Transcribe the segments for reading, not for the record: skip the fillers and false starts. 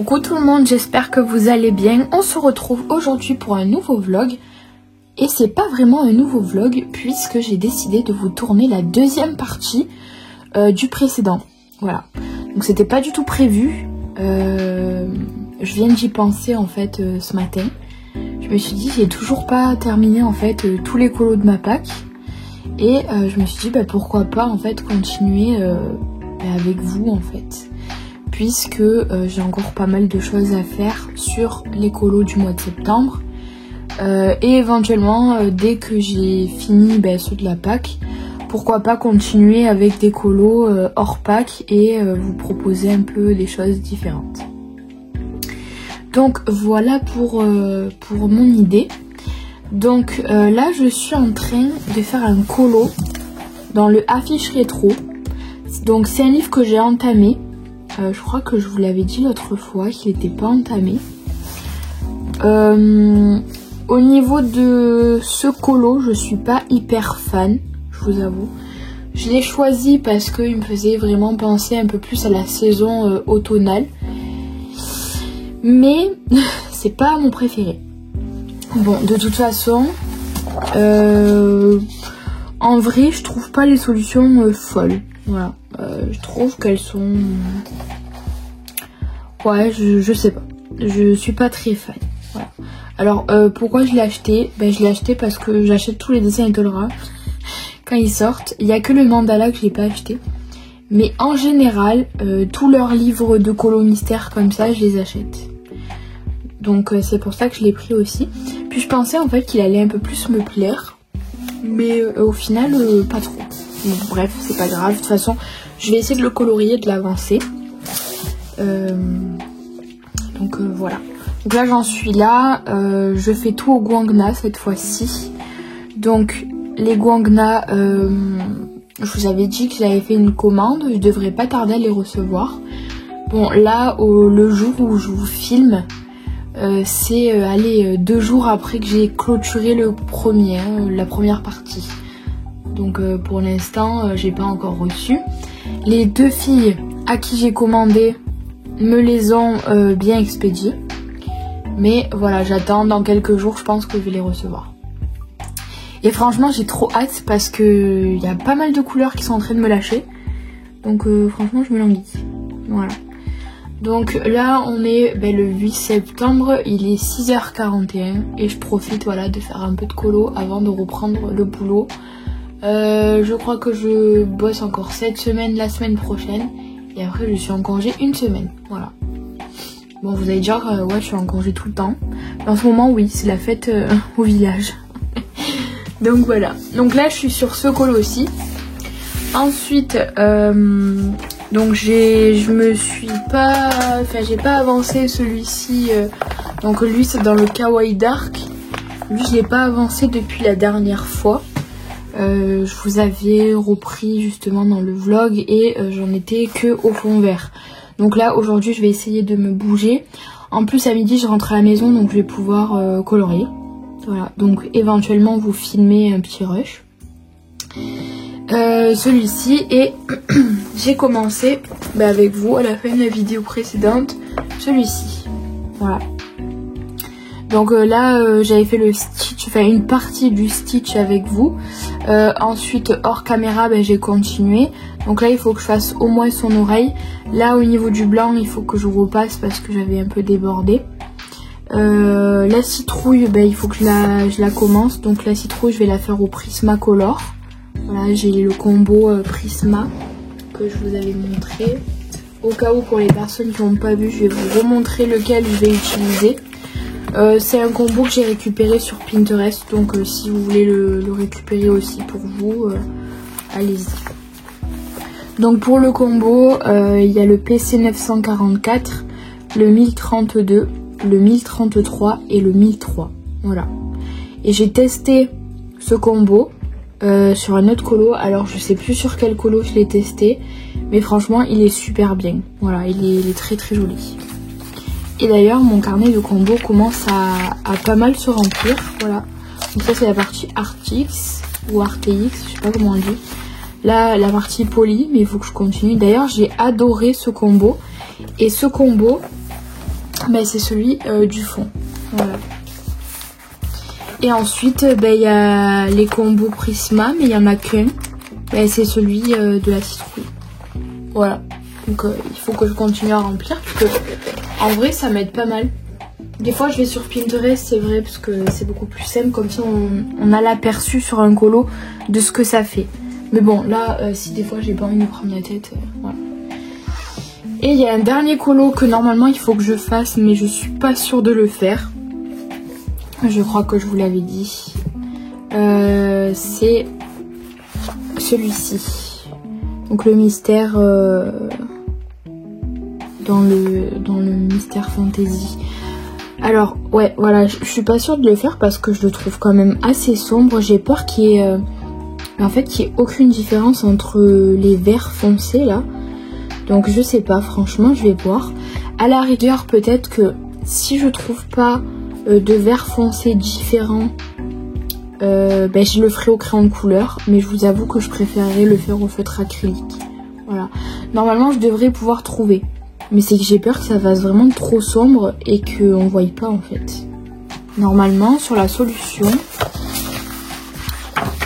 Coucou tout le monde, j'espère que vous allez bien. On se retrouve aujourd'hui pour un nouveau vlog. Et c'est pas vraiment un nouveau vlog puisque j'ai décidé de vous tourner la deuxième partie du précédent. Voilà. Donc c'était pas du tout prévu. Je viens d'y penser en fait ce matin. Je me suis dit j'ai toujours pas terminé en fait tous les colos de ma PAC. Et je me suis dit pourquoi pas en fait continuer avec vous en fait. Puisque j'ai encore pas mal de choses à faire sur les colos du mois de septembre. Et éventuellement, dès que j'ai fini ceux de la PAC, pourquoi pas continuer avec des colos hors PAC et vous proposer un peu des choses différentes. Donc voilà pour mon idée. Donc là, je suis en train de faire un colo dans le Affiche Rétro. Donc c'est un livre que j'ai entamé. Je crois que je vous l'avais dit l'autre fois qu'il n'était pas entamé. Au niveau de ce colo, je suis pas hyper fan, je vous avoue. Je l'ai choisi parce qu'il me faisait vraiment penser un peu plus à la saison automnale. Mais c'est pas mon préféré. Bon, de toute façon, en vrai, je trouve pas les solutions folles. Voilà. Je trouve qu'elles sont... Ouais, je sais pas. Je suis pas très fan. Voilà. Alors, pourquoi je l'ai acheté? Je l'ai acheté parce que j'achète tous les dessins Etolra quand ils sortent. Il n'y a que le mandala que je n'ai pas acheté. Mais en général, tous leurs livres de colo mystère comme ça, je les achète. Donc, c'est pour ça que je l'ai pris aussi. Puis, je pensais en fait qu'il allait un peu plus me plaire. Mais au final, pas trop. Bon, bref, c'est pas grave. De toute façon, je vais essayer de le colorier, de l'avancer. Donc voilà. Donc là j'en suis là. Je fais tout au guangna cette fois-ci. Donc les guangna, je vous avais dit que j'avais fait une commande. Je devrais pas tarder à les recevoir. Bon là le jour où je vous filme, c'est 2 jours après que j'ai clôturé le premier, la première partie. Donc pour l'instant j'ai pas encore reçu. Les 2 filles à qui j'ai commandé me les ont bien expédiés. Mais voilà, j'attends dans quelques jours, je pense que je vais les recevoir. Et franchement j'ai trop hâte parce que il y a pas mal de couleurs qui sont en train de me lâcher. Donc franchement je me languis. Voilà. Donc là on est le 8 septembre, il est 6h41 et je profite voilà de faire un peu de colo avant de reprendre le boulot. Je crois que je bosse encore cette semaine, la semaine prochaine. Et après je suis en congé une semaine. Voilà. Bon vous allez dire ouais je suis en congé tout le temps. Mais en ce moment oui c'est la fête au village. Donc voilà. Donc là je suis sur ce colo aussi. Ensuite donc j'ai pas avancé celui-ci. Donc lui c'est dans le Kawaii Dark. Lui je l'ai pas avancé depuis la dernière fois. Je vous avais repris justement dans le vlog et j'en étais que au fond vert. Donc là aujourd'hui je vais essayer de me bouger. En plus à midi je rentre à la maison donc je vais pouvoir colorier. Voilà, donc éventuellement vous filmer un petit rush. Celui-ci et j'ai commencé avec vous à la fin de la vidéo précédente celui-ci. Voilà. Donc là j'avais fait le stitch, enfin une partie du stitch avec vous. Ensuite hors caméra j'ai continué. Donc là il faut que je fasse au moins son oreille. Là au niveau du blanc il faut que je repasse parce que j'avais un peu débordé. La citrouille il faut que je la commence. Donc la citrouille je vais la faire au Prismacolor. Voilà j'ai le combo Prisma que je vous avais montré. Au cas où pour les personnes qui n'ont pas vu je vais vous remontrer lequel je vais utiliser. C'est un combo que j'ai récupéré sur Pinterest, donc si vous voulez le récupérer aussi pour vous, allez-y. Donc pour le combo, il y a le PC 944, le 1032, le 1033 et le 1003. Voilà. Et j'ai testé ce combo sur un autre colo, alors je sais plus sur quel colo je l'ai testé, mais franchement il est super bien. Voilà, il est très très joli. Et d'ailleurs mon carnet de combo commence à pas mal se remplir. Voilà. Donc ça c'est la partie RTX ou RTX, je sais pas comment on dit. Là la partie poly, mais il faut que je continue. D'ailleurs j'ai adoré ce combo. Et ce combo, ben, c'est celui du fond. Voilà. Et ensuite, ben, y a les combos Prisma, mais il n'y en a qu'un. Ben, c'est celui de la citrouille. Voilà. Donc il faut que je continue à remplir parce que en vrai ça m'aide pas mal. Des fois je vais sur Pinterest, c'est vrai, parce que c'est beaucoup plus simple, comme ça on a l'aperçu sur un colo de ce que ça fait. Mais bon là si des fois j'ai pas envie de me prendre la tête, voilà. Et il y a un dernier colo que normalement il faut que je fasse, mais je suis pas sûre de le faire. Je crois que je vous l'avais dit. C'est celui-ci. Donc le mystère dans le mystère fantasy. Alors ouais voilà, je suis pas sûre de le faire parce que je le trouve quand même assez sombre. J'ai peur qu'il y ait qu'il y ait aucune différence entre les verts foncés là. Donc je sais pas, franchement je vais voir. À la rigueur peut-être que si je trouve pas de vert foncé différent, ben, je le ferai au crayon de couleur. Mais je vous avoue que je préférerais le faire au feutre acrylique. Voilà. Normalement je devrais pouvoir trouver. Mais c'est que j'ai peur que ça fasse vraiment trop sombre et qu'on ne voie pas en fait. Normalement, sur la solution,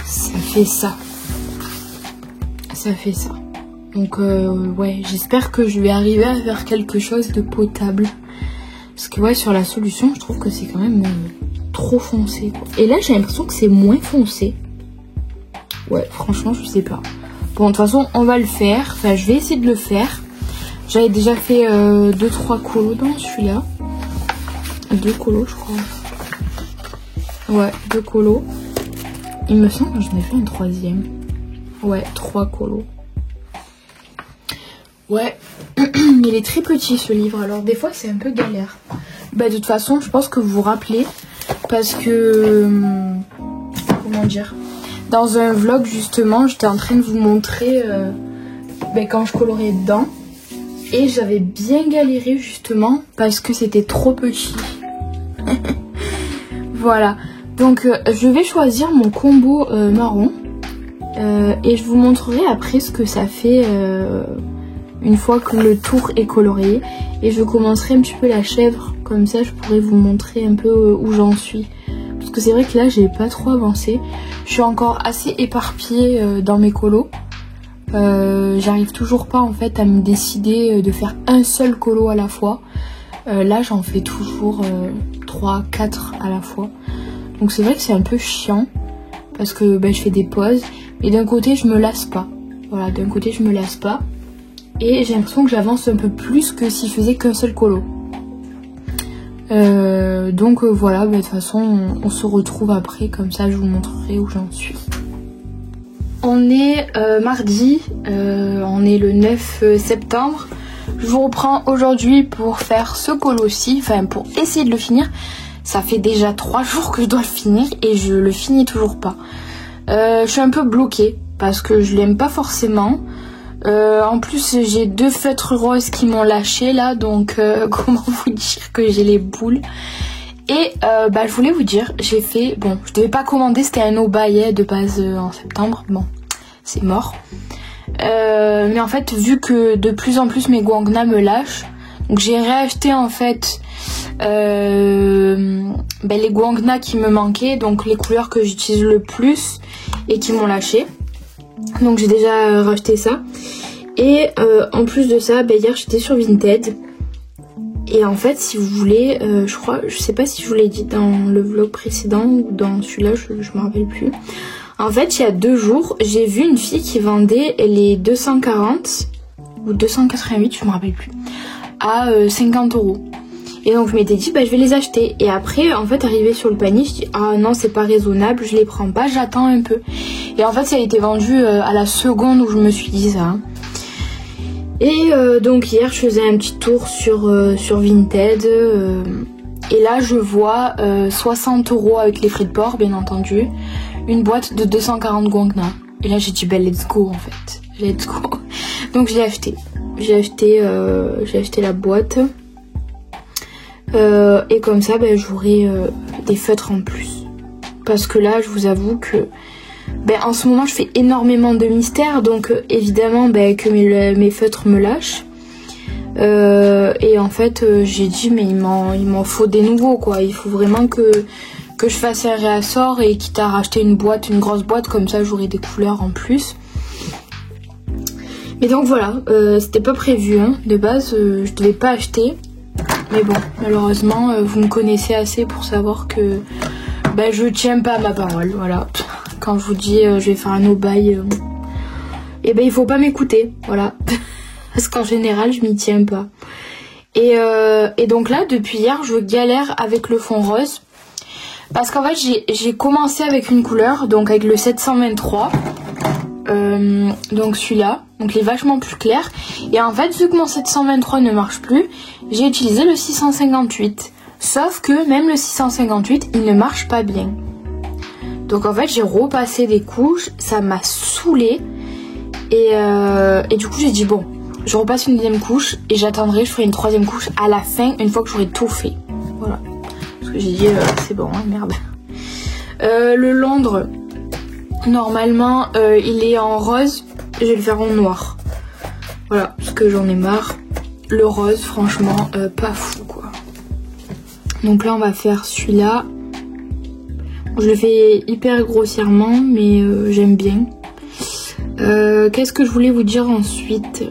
ça fait ça. Ça fait ça. Donc ouais, j'espère que je vais arriver à faire quelque chose de potable. Parce que ouais, sur la solution, je trouve que c'est quand même trop foncé, quoi. Et là, j'ai l'impression que c'est moins foncé. Ouais, franchement, je sais pas. Bon, de toute façon, on va le faire. Enfin, je vais essayer de le faire. J'avais déjà fait 2-3 colos dans celui-là. 2 colos, je crois. Ouais, 2 colos. Il me semble que j'en ai fait un 3e. Ouais, 3 colos. Ouais, il est très petit ce livre, alors des fois c'est un peu galère. Bah de toute façon, je pense que vous vous rappelez, parce que... comment dire, dans un vlog justement, j'étais en train de vous montrer quand je colorais dedans. Et j'avais bien galéré justement parce que c'était trop petit. Voilà. Donc je vais choisir mon combo marron. Et je vous montrerai après ce que ça fait une fois que le tour est colorié. Et je commencerai un petit peu la chèvre. Comme ça je pourrais vous montrer un peu où j'en suis. Parce que c'est vrai que là j'ai pas trop avancé. Je suis encore assez éparpillée dans mes colos. J'arrive toujours pas en fait à me décider de faire un seul colo à la fois. Là j'en fais toujours 3-4 à la fois. Donc c'est vrai que c'est un peu chiant parce que je fais des pauses. Et d'un côté je me lasse pas. Voilà, d'un côté je me lasse pas. Et j'ai l'impression que j'avance un peu plus que si je faisais qu'un seul colo. Donc voilà, de toute façon on se retrouve après, comme ça je vous montrerai où j'en suis. On est mardi, on est le 9 septembre. Je vous reprends aujourd'hui pour faire ce colo-ci, enfin pour essayer de le finir. Ça fait déjà 3 jours que je dois le finir et je le finis toujours pas. Je suis un peu bloquée parce que je l'aime pas forcément. En plus j'ai 2 feutres roses qui m'ont lâché là, donc comment vous dire que j'ai les boules. Et je voulais vous dire, j'ai fait, bon je devais pas commander, c'était un Obaye de base en septembre, bon c'est mort. Mais en fait vu que de plus en plus mes guangna me lâchent, donc j'ai réacheté en fait les guangna qui me manquaient, donc les couleurs que j'utilise le plus et qui m'ont lâché. Donc j'ai déjà racheté ça. Et en plus de ça, hier j'étais sur Vinted. Et en fait, si vous voulez, je sais pas si je vous l'ai dit dans le vlog précédent ou dans celui-là, je me rappelle plus. En fait, il y a 2 jours, j'ai vu une fille qui vendait les 240 ou 288, je me rappelle plus, à 50 €. Et donc je m'étais dit, je vais les acheter. Et après, en fait, arrivé sur le panier, je dis, ah non, c'est pas raisonnable, je les prends pas, j'attends un peu. Et en fait, ça a été vendu à la seconde où je me suis dit ça. Et donc hier je faisais un petit tour sur Vinted et là je vois 60 € avec les frais de port bien entendu, une boîte de 240 guangna. Et là j'ai dit let's go en fait, let's go. Donc j'ai acheté la boîte et comme ça j'aurai des feutres en plus. Parce que là je vous avoue que en ce moment je fais énormément de mystères, donc évidemment que mes feutres me lâchent. Et en fait j'ai dit mais il m'en faut des nouveaux quoi, il faut vraiment que je fasse un réassort et quitte à racheter une grosse boîte, comme ça j'aurai des couleurs en plus. Et donc voilà, c'était pas prévu hein. De base je devais pas acheter, mais bon malheureusement vous me connaissez assez pour savoir que je tiens pas à ma parole, voilà. Quand je vous dis je vais faire un no-buy, et il faut pas m'écouter, voilà. Parce qu'en général je m'y tiens pas. Et donc là depuis hier je galère avec le fond rose. Parce qu'en fait j'ai commencé avec une couleur, donc avec le 723, donc celui-là, donc il est vachement plus clair. Et en fait vu que mon 723 ne marche plus, j'ai utilisé le 658. Sauf que même le 658 il ne marche pas bien. Donc en fait j'ai repassé des couches, ça m'a saoulée. Et du coup j'ai dit bon, je repasse une deuxième couche et j'attendrai, je ferai une troisième couche à la fin une fois que j'aurai tout fait. Voilà. Parce que j'ai dit c'est bon hein, merde. Le Londres, normalement il est en rose, je vais le faire en noir. Voilà, parce que j'en ai marre. Le rose franchement pas fou quoi. Donc là on va faire celui-là. Je le fais hyper grossièrement mais j'aime bien. Qu'est-ce que je voulais vous dire ensuite?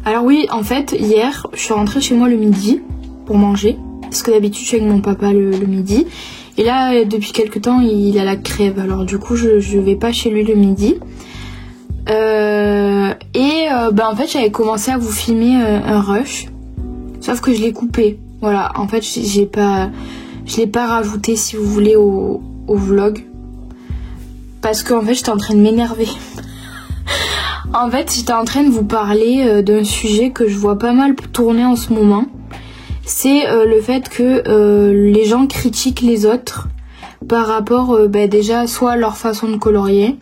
Alors oui, en fait hier je suis rentrée chez moi le midi pour manger. Parce que d'habitude je suis avec mon papa le midi. Et là depuis quelques temps il a la crève. Alors du coup je vais pas chez lui le midi. En fait j'avais commencé à vous filmer un rush. Sauf que je l'ai coupé. Voilà, en fait je l'ai pas rajouté si vous voulez au vlog. Parce qu'en fait j'étais en train de m'énerver. En fait j'étais en train de vous parler d'un sujet que je vois pas mal tourner en ce moment. C'est le fait que les gens critiquent les autres par rapport déjà soit à leur façon de colorier,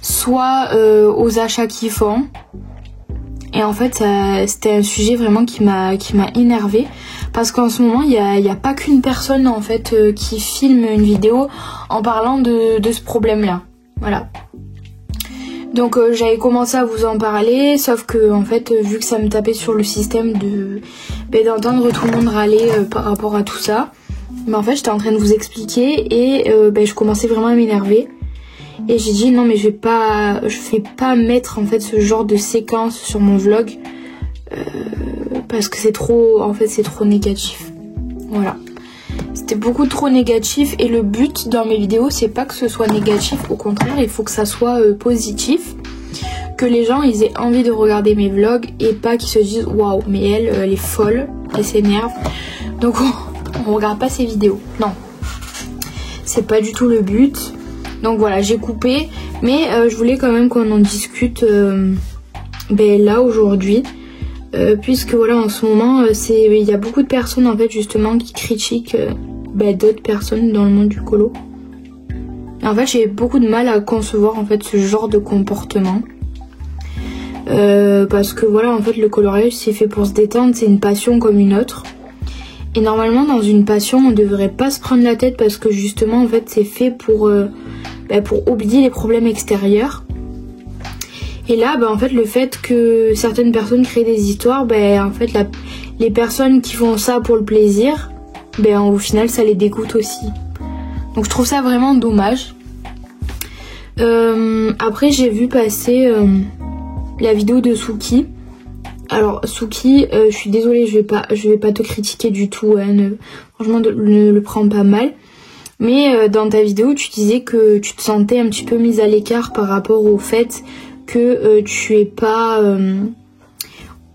soit aux achats qu'ils font. Et en fait c'était un sujet vraiment qui m'a énervée. Parce qu'en ce moment il y a pas qu'une personne en fait qui filme une vidéo en parlant de ce problème là. Voilà. Donc j'avais commencé à vous en parler, sauf que en fait vu que ça me tapait sur le système d'entendre tout le monde râler par rapport à tout ça, mais en fait j'étais en train de vous expliquer et je commençais vraiment à m'énerver. Et j'ai dit non mais je vais pas mettre en fait ce genre de séquence sur mon vlog parce que c'est trop négatif. Voilà. C'était beaucoup trop négatif et le but dans mes vidéos c'est pas que ce soit négatif, au contraire il faut que ça soit positif, que les gens ils aient envie de regarder mes vlogs et pas qu'ils se disent waouh mais elle est folle, elle s'énerve donc on regarde pas ses vidéos. Non, c'est pas du tout le but. Donc voilà, j'ai coupé mais je voulais quand même qu'on en discute là aujourd'hui. Puisque voilà en ce moment il y a beaucoup de personnes en fait justement qui critiquent d'autres personnes dans le monde du colo. Et en fait j'ai beaucoup de mal à concevoir en fait ce genre de comportement parce que voilà en fait le coloriage c'est fait pour se détendre, c'est une passion comme une autre. Et normalement dans une passion on devrait pas se prendre la tête parce que justement en fait c'est fait pour oublier les problèmes extérieurs. Et là, en fait, le fait que certaines personnes créent des histoires, en fait, les personnes qui font ça pour le plaisir, au final, ça les dégoûte aussi. Donc, je trouve ça vraiment dommage. Après, j'ai vu passer la vidéo de Suki. Alors, Suki, je suis désolée, je vais pas te critiquer du tout. Hein, franchement, ne le prends pas mal. Mais dans ta vidéo, tu disais que tu te sentais un petit peu mise à l'écart par rapport au fait que tu es pas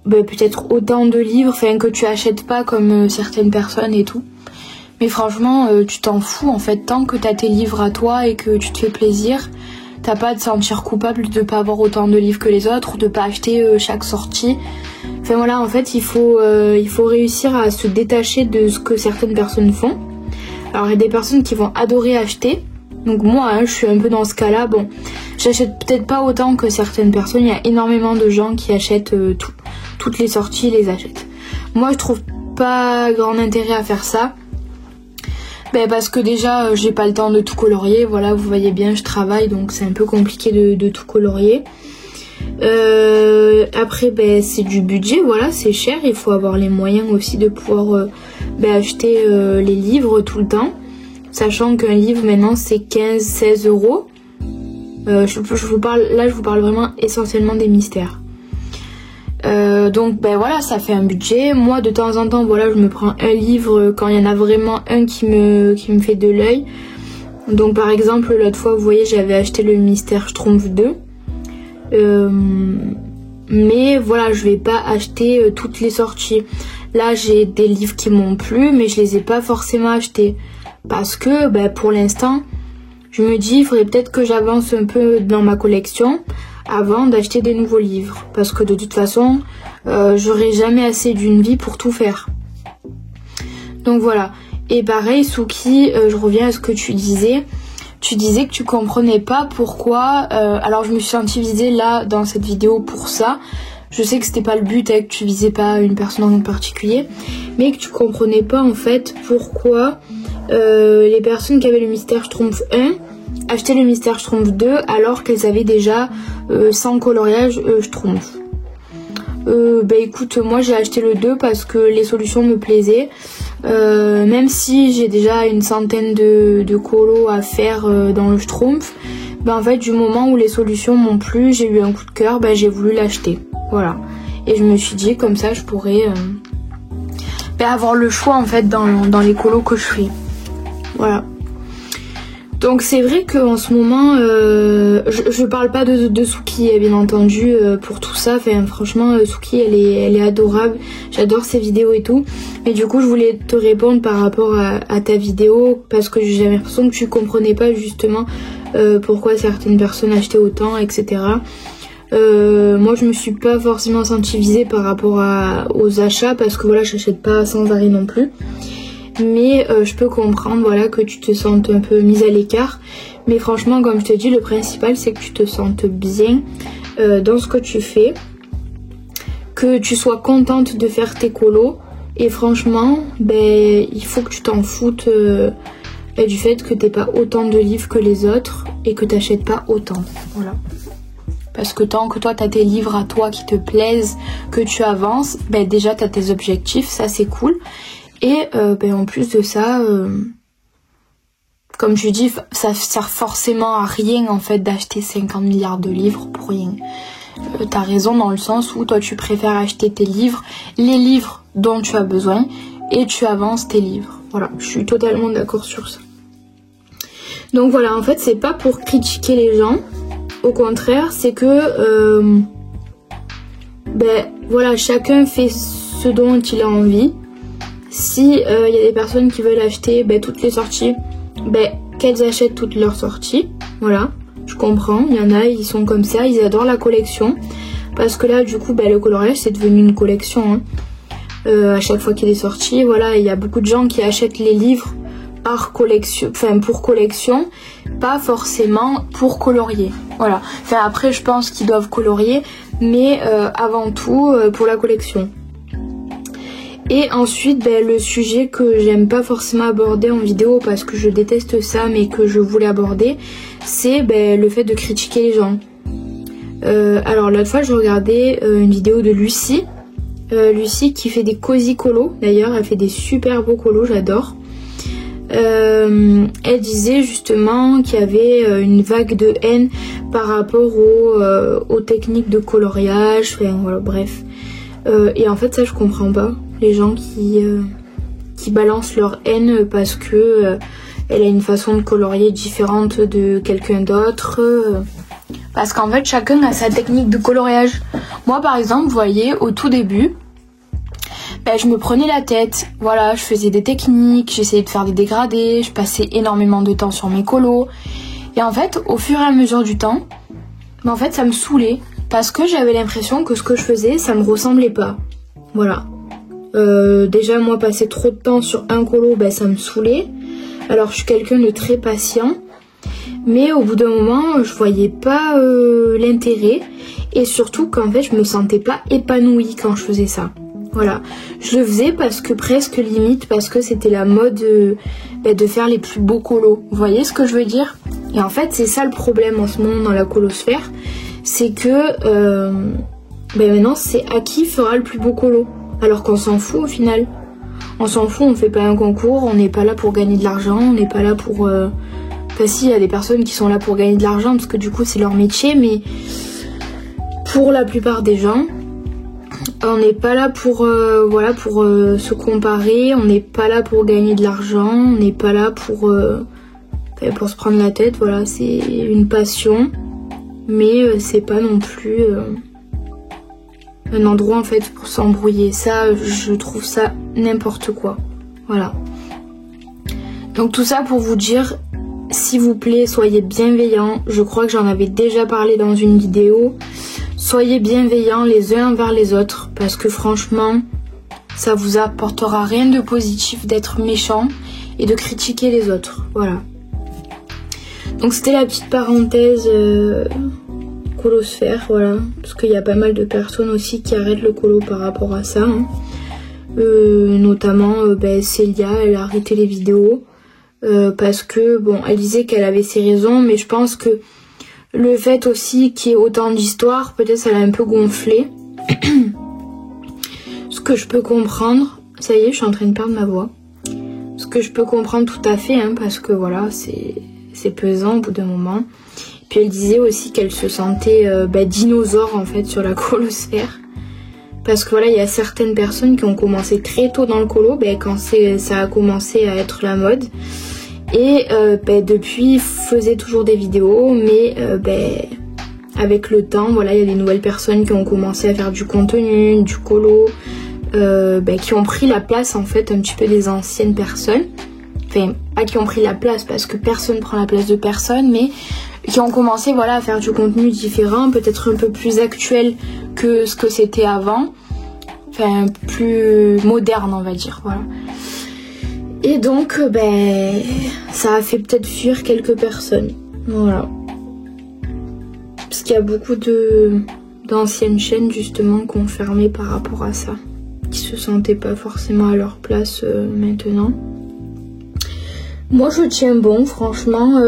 peut-être autant de livres, que tu achètes pas comme certaines personnes et tout. Mais franchement tu t'en fous en fait, tant que t'as tes livres à toi et que tu te fais plaisir, t'as pas à te sentir coupable de pas avoir autant de livres que les autres ou de pas acheter chaque sortie. Enfin voilà, en fait il faut réussir à se détacher de ce que certaines personnes font. Alors il y a des personnes qui vont adorer acheter. Donc moi je suis un peu dans ce cas là. Bon, j'achète peut-être pas autant que certaines personnes. Il y a énormément de gens qui achètent toutes les sorties, ils les achètent. Moi je trouve pas grand intérêt à faire ça, parce que déjà j'ai pas le temps de tout colorier. Voilà, vous voyez bien, je travaille donc c'est un peu compliqué de tout colorier. Après ben, c'est du budget, voilà, c'est cher, il faut avoir les moyens aussi de pouvoir acheter les livres tout le temps, sachant qu'un livre maintenant c'est 15-16 euros. Je vous parle vraiment essentiellement des mystères. Donc ben voilà, ça fait un budget. Moi de temps en temps voilà, je me prends un livre quand il y en a vraiment un qui me fait de l'œil. Donc par exemple l'autre fois vous voyez j'avais acheté le Mystère Schtroumpf 2. Mais voilà, je vais pas acheter toutes les sorties. Là j'ai des livres qui m'ont plu, mais je les ai pas forcément achetés parce que ben, pour l'instant je me dis il faudrait peut-être que j'avance un peu dans ma collection avant d'acheter des nouveaux livres, parce que de toute façon j'aurai jamais assez d'une vie pour tout faire. Donc voilà. Et pareil Suki, je reviens à ce que tu disais que tu comprenais pas pourquoi alors je me suis sentie visée là dans cette vidéo pour ça. Je sais que c'était pas le but, que tu visais pas une personne en particulier, mais que tu comprenais pas en fait pourquoi les personnes qui avaient le Mystère Schtroumpf 1 achetaient le Mystère Schtroumpf 2 alors qu'elles avaient déjà 100 coloriages Schtroumpf. Bah écoute, moi j'ai acheté le 2 parce que les solutions me plaisaient. Même si j'ai déjà une centaine de colos à faire dans le Schtroumpf, bah en fait du moment où les solutions m'ont plu, j'ai eu un coup de cœur, bah j'ai voulu l'acheter. Voilà. Et je me suis dit comme ça je pourrais avoir le choix en fait dans les colos que je fais. Voilà. Donc c'est vrai qu'en ce moment, je parle pas de Suki bien entendu pour tout ça. Enfin, franchement Suki elle est adorable, j'adore ses vidéos et tout. Mais du coup je voulais te répondre par rapport à ta vidéo parce que j'avais l'impression que tu comprenais pas justement pourquoi certaines personnes achetaient autant, etc. Moi je me suis pas forcément sentie visée par rapport aux achats parce que voilà j'achète pas sans arrêt non plus. Mais je peux comprendre voilà que tu te sentes un peu mise à l'écart, mais franchement comme je te dis le principal c'est que tu te sentes bien dans ce que tu fais, que tu sois contente de faire tes colos, et franchement ben il faut que tu t'en foutes du fait que t'aies pas autant de livres que les autres et que t'achètes pas autant, voilà. Parce que tant que toi t'as tes livres à toi qui te plaisent, que tu avances, ben déjà t'as tes objectifs, ça c'est cool. Et en plus de ça, comme je dis, ça sert forcément à rien en fait d'acheter 50 milliards de livres pour rien. T'as raison dans le sens où toi tu préfères acheter tes livres, les livres dont tu as besoin, et tu avances tes livres. Voilà, je suis totalement d'accord sur ça. Donc voilà, en fait c'est pas pour critiquer les gens, au contraire c'est que voilà, chacun fait ce dont il a envie. Si y a des personnes qui veulent acheter toutes les sorties, qu'elles achètent toutes leurs sorties. Voilà, je comprends. Il y en a, ils sont comme ça, ils adorent la collection. Parce que là, du coup, le coloriage, c'est devenu une collection. À chaque fois qu'il y a des sorties, voilà, il y a beaucoup de gens qui achètent les livres par collection, pour collection, pas forcément pour colorier. Voilà. Après, je pense qu'ils doivent colorier, mais avant tout pour la collection. Et ensuite, le sujet que j'aime pas forcément aborder en vidéo parce que je déteste ça, mais que je voulais aborder, c'est le fait de critiquer les gens. Alors l'autre fois, je regardais une vidéo de Lucie. Lucie qui fait des cosy colos, d'ailleurs, elle fait des super beaux colos, j'adore. Elle disait justement qu'il y avait une vague de haine par rapport aux techniques de coloriage, voilà, bref. Et en fait, ça, je comprends pas. Les gens qui balancent leur haine parce que elle a une façon de colorier différente de quelqu'un d'autre. Parce qu'en fait, chacun a sa technique de coloriage. Moi, par exemple, vous voyez, au tout début, je me prenais la tête. Voilà, je faisais des techniques, j'essayais de faire des dégradés, je passais énormément de temps sur mes colos. Et en fait, au fur et à mesure du temps, en fait, ça me saoulait. Parce que j'avais l'impression que ce que je faisais, ça me ressemblait pas. Voilà. Déjà moi passer trop de temps sur un colo ça me saoulait. Alors je suis quelqu'un de très patient, mais au bout d'un moment je voyais pas l'intérêt, et surtout qu'en fait je me sentais pas épanouie quand je faisais ça. Voilà, je le faisais parce que presque limite parce que c'était la mode de faire les plus beaux colos. Vous voyez ce que je veux dire? Et en fait c'est ça le problème en ce moment dans la colosphère, c'est que maintenant c'est à qui fera le plus beau colo. Alors qu'on s'en fout au final. On s'en fout, on fait pas un concours, on n'est pas là pour gagner de l'argent, on n'est pas là pour... Enfin si, il y a des personnes qui sont là pour gagner de l'argent parce que du coup c'est leur métier, mais pour la plupart des gens, on n'est pas là pour se comparer, on n'est pas là pour gagner de l'argent, on n'est pas là pour se prendre la tête, voilà, c'est une passion, mais c'est pas non plus un endroit en fait pour s'embrouiller. Ça, je trouve ça n'importe quoi, voilà. Donc tout ça pour vous dire, s'il vous plaît, soyez bienveillants. Je crois que j'en avais déjà parlé dans une vidéo. Soyez bienveillants les uns envers les autres, parce que franchement, ça vous apportera rien de positif d'être méchant et de critiquer les autres. Voilà. Donc c'était la petite parenthèse colosphère, voilà. Parce qu'il y a pas mal de personnes aussi qui arrêtent le colo par rapport à ça. Hein. Notamment Célia, elle a arrêté les vidéos. Parce que, bon, elle disait qu'elle avait ses raisons, mais je pense que le fait aussi qu'il y ait autant d'histoires, peut-être ça l'a un peu gonflé. Ce que je peux comprendre, ça y est, je suis en train de perdre ma voix. Ce que je peux comprendre tout à fait, hein, parce que voilà, c'est pesant au bout d'un moment. Puis elle disait aussi qu'elle se sentait dinosaure en fait sur la colosphère. Parce que voilà, il y a certaines personnes qui ont commencé très tôt dans le colo, quand ça a commencé à être la mode. Et depuis, faisaient toujours des vidéos, mais avec le temps, voilà, il y a des nouvelles personnes qui ont commencé à faire du contenu, du colo, qui ont pris la place en fait un petit peu des anciennes personnes. Enfin, pas qui ont pris la place parce que personne prend la place de personne, mais qui ont commencé voilà, à faire du contenu différent, peut-être un peu plus actuel que ce que c'était avant. Enfin, plus moderne, on va dire, voilà. Et donc, ça a fait peut-être fuir quelques personnes, voilà. Parce qu'il y a beaucoup d'anciennes chaînes, justement, qui ont fermé par rapport à ça. Qui se sentaient pas forcément à leur place maintenant. Moi, je tiens bon, franchement.